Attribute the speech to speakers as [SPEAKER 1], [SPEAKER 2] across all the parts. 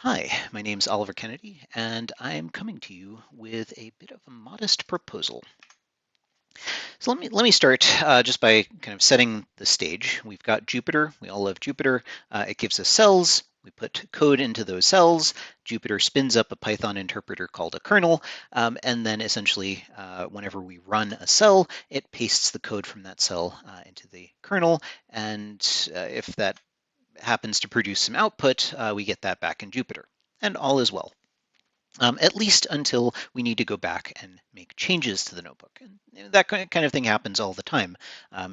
[SPEAKER 1] Hi, my name's Oliver Kennedy, and I'm coming to you with a bit of a modest proposal. So let me start just by kind of setting the stage. We've got Jupyter. We all love Jupyter. It gives us cells. We put code into those cells. Jupyter spins up a Python interpreter called a kernel, and then essentially, whenever we run a cell, it pastes the code from that cell into the kernel. And if that happens to produce some output, we get that back in Jupyter. And all is well. At least until we need to go back and make changes to the notebook. And that kind of thing happens all the time.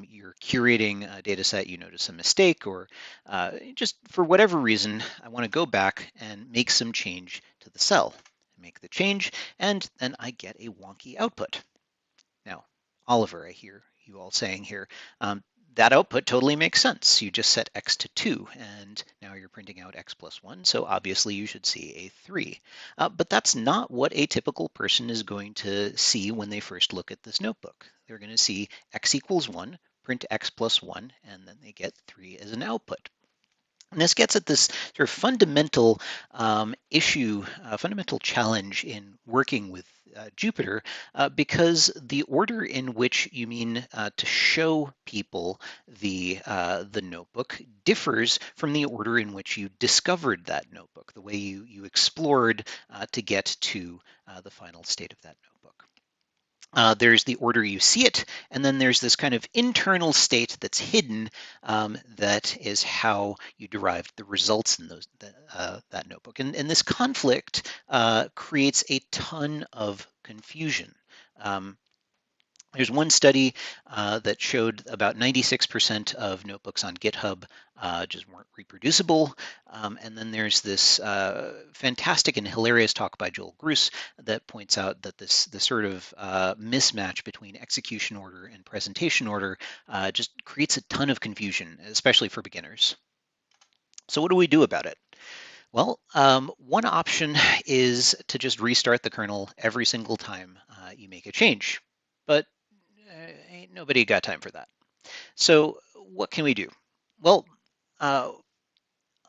[SPEAKER 1] You're curating a data set, you notice a mistake, or just for whatever reason, I want to go back and make some change to the cell. Make the change, and then I get a wonky output. Now, Oliver, I hear you all saying here, that output totally makes sense. You just set x to 2, and now you're printing out x plus 1, so obviously you should see a 3. But that's not what a typical person is going to see when they first look at this notebook. They're going to see x equals 1, print x plus 1, and then they get 3 as an output. And this gets at this sort of fundamental issue, fundamental challenge in working with Jupyter, because the order in which you mean to show people the notebook differs from the order in which you discovered that notebook, the way you explored to get to the final state of that notebook. There's the order you see it, and then there's this kind of internal state that's hidden that is how you derived the results in that notebook. And this conflict creates a ton of confusion. There's one study that showed about 96% of notebooks on Github just weren't reproducible. And then there's this fantastic and hilarious talk by Joel Grus that points out that this sort of mismatch between execution order and presentation order just creates a ton of confusion, especially for beginners. So what do we do about it? Well, one option is to just restart the kernel every single time you make a change. But ain't nobody got time for that. So what can we do? Well, uh,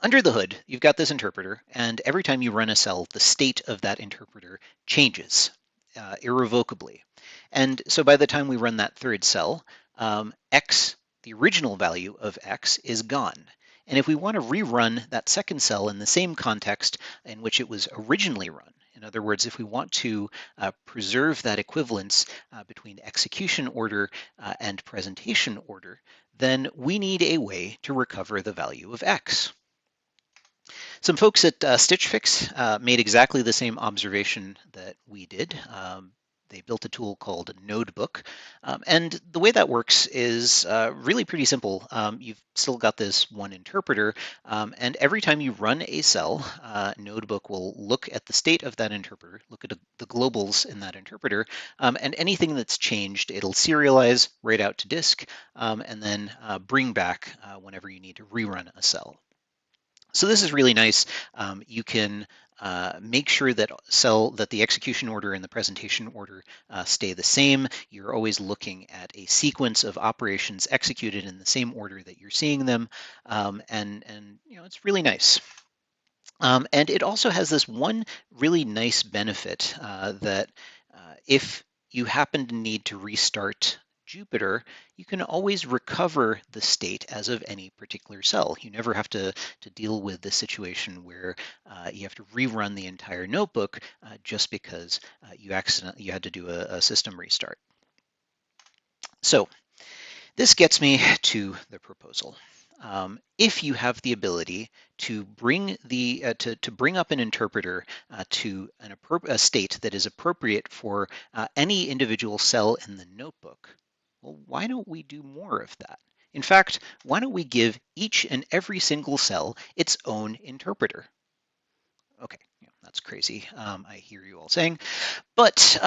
[SPEAKER 1] under the hood, you've got this interpreter, and every time you run a cell, the state of that interpreter changes irrevocably. And so by the time we run that third cell, x, the original value of x, is gone. And if we want to rerun that second cell in the same context in which it was originally run, in other words, if we want to preserve that equivalence between execution order and presentation order, then we need a way to recover the value of x. Some folks at Stitch Fix made exactly the same observation that we did. They built a tool called Nodebook. And the way that works is really pretty simple. You've still got this one interpreter, and every time you run a cell, Nodebook will look at the state of that interpreter, look at the globals in that interpreter, and anything that's changed, it'll serialize right out to disk, and then bring back whenever you need to rerun a cell. So this is really nice. You can make sure that the execution order and the presentation order stay the same. You're always looking at a sequence of operations executed in the same order that you're seeing them, and it's really nice. And it also has this one really nice benefit that if you happen to need to restart Jupyter, you can always recover the state as of any particular cell. You never have to deal with the situation where you have to rerun the entire notebook just because you had to do a system restart. So this gets me to the proposal. If you have the ability to bring to bring up an interpreter to a state that is appropriate for any individual cell in the notebook, well, why don't we do more of that? In fact, why don't we give each and every single cell its own interpreter? Okay, yeah, that's crazy. I hear you all saying, but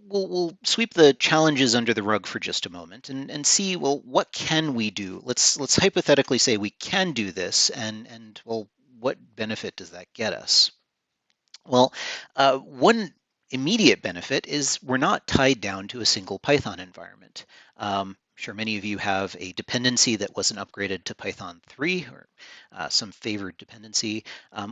[SPEAKER 1] we'll sweep the challenges under the rug for just a moment and see, well, what can we do? Let's hypothetically say we can do this, and well, what benefit does that get us? Well, one immediate benefit is we're not tied down to a single Python environment. sure many of you have a dependency that wasn't upgraded to Python 3 or some favored dependency,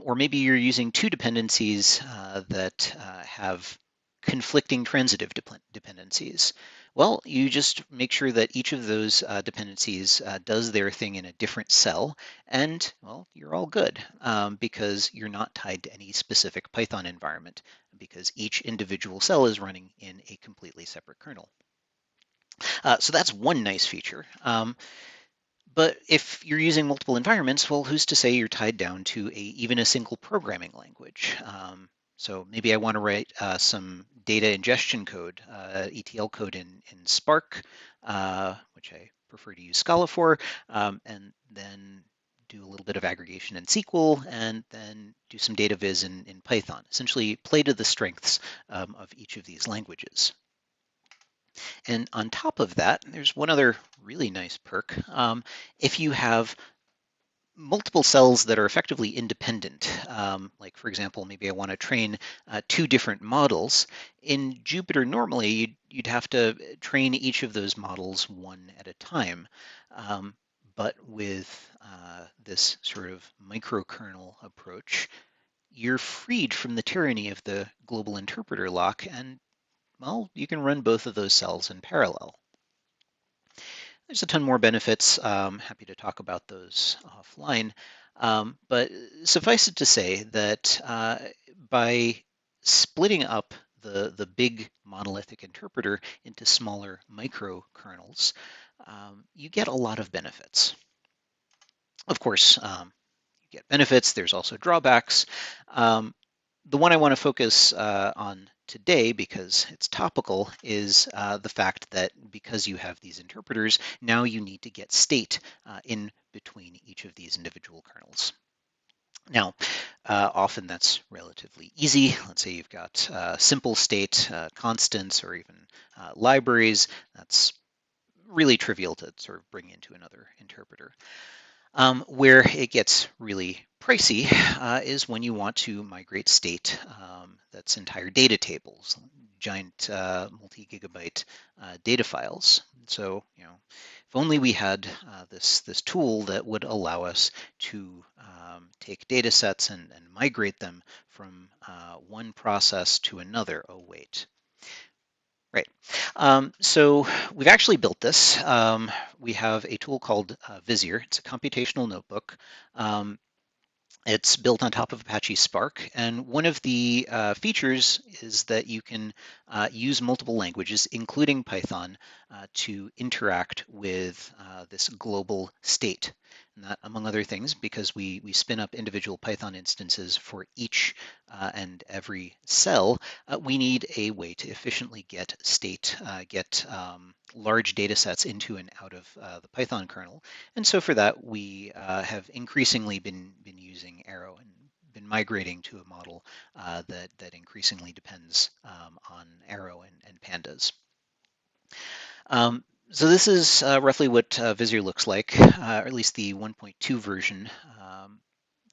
[SPEAKER 1] or maybe you're using two dependencies that have conflicting transitive dependencies. Well, you just make sure that each of those dependencies does their thing in a different cell, and well, you're all good because you're not tied to any specific Python environment because each individual cell is running in a completely separate kernel. So that's one nice feature. But if you're using multiple environments, well, who's to say you're tied down to even a single programming language? So maybe I want to write some data ingestion code, ETL code in Spark, which I prefer to use Scala for, and then do a little bit of aggregation in SQL, and then do some data viz in Python. Essentially, play to the strengths of each of these languages. And on top of that, there's one other really nice perk. If you have multiple cells that are effectively independent, like for example, maybe I want to train two different models. In Jupyter, normally you'd have to train each of those models one at a time. But with this sort of microkernel approach, you're freed from the tyranny of the global interpreter lock, and well, you can run both of those cells in parallel. There's a ton more benefits. Happy to talk about those offline. But suffice it to say that by splitting up the big monolithic interpreter into smaller microkernels, you get a lot of benefits. Of course, you get benefits. There's also drawbacks. The one I want to focus on today, because it's topical, is the fact that because you have these interpreters, now you need to get state in between each of these individual kernels. Now, often that's relatively easy. Let's say you've got simple state, constants, or even libraries. That's really trivial to sort of bring into another interpreter. Where it gets really pricey is when you want to migrate state that's entire data tables, giant multi-gigabyte data files. So, if only we had this tool that would allow us to take data sets and migrate them from one process to another. Oh, wait. Right. So we've actually built this. We have a tool called Vizier. It's a computational notebook. It's built on top of Apache Spark, and one of the features is that you can use multiple languages, including Python, to interact with this global state. And that, among other things, because we spin up individual Python instances for each and every cell, we need a way to efficiently get state, get large data sets into and out of the Python kernel. And so for that, we have increasingly been using Arrow and been migrating to a model that increasingly depends on Arrow and pandas. So this is roughly what Vizier looks like, or at least the 1.2 version,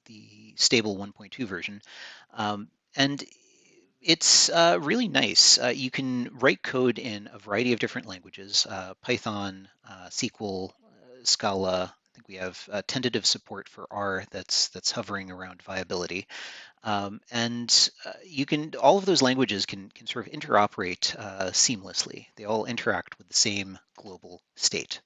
[SPEAKER 1] the stable 1.2 version. And it's really nice. You can write code in a variety of different languages, Python, SQL, Scala. I think we have tentative support for R that's hovering around viability. And you can, all of those languages can sort of interoperate seamlessly. They all interact with the same global state.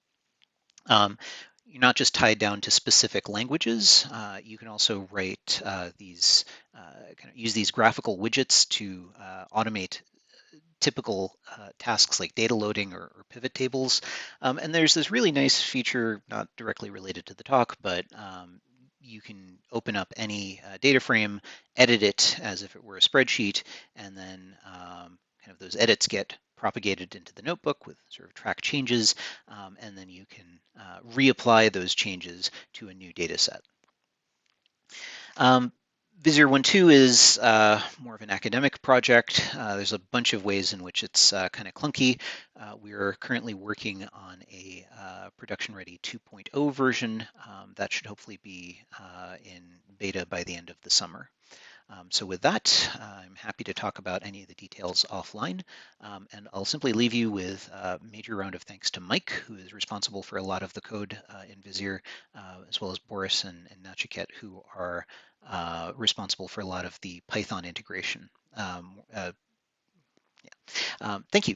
[SPEAKER 1] You're not just tied down to specific languages. You can also write these, kind of use these graphical widgets to automate typical tasks like data loading or pivot tables. And there's this really nice feature, not directly related to the talk, but you can open up any data frame, edit it as if it were a spreadsheet, and then kind of those edits get propagated into the notebook with sort of track changes, and then you can reapply those changes to a new data set. Vizier 1.2 is more of an academic project. There's a bunch of ways in which it's kind of clunky. We are currently working on a production-ready 2.0 version that should hopefully be in beta by the end of the summer. So with that, I'm happy to talk about any of the details offline, and I'll simply leave you with a major round of thanks to Mike, who is responsible for a lot of the code in Vizier, as well as Boris and Nachiket, who are responsible for a lot of the Python integration. Thank you.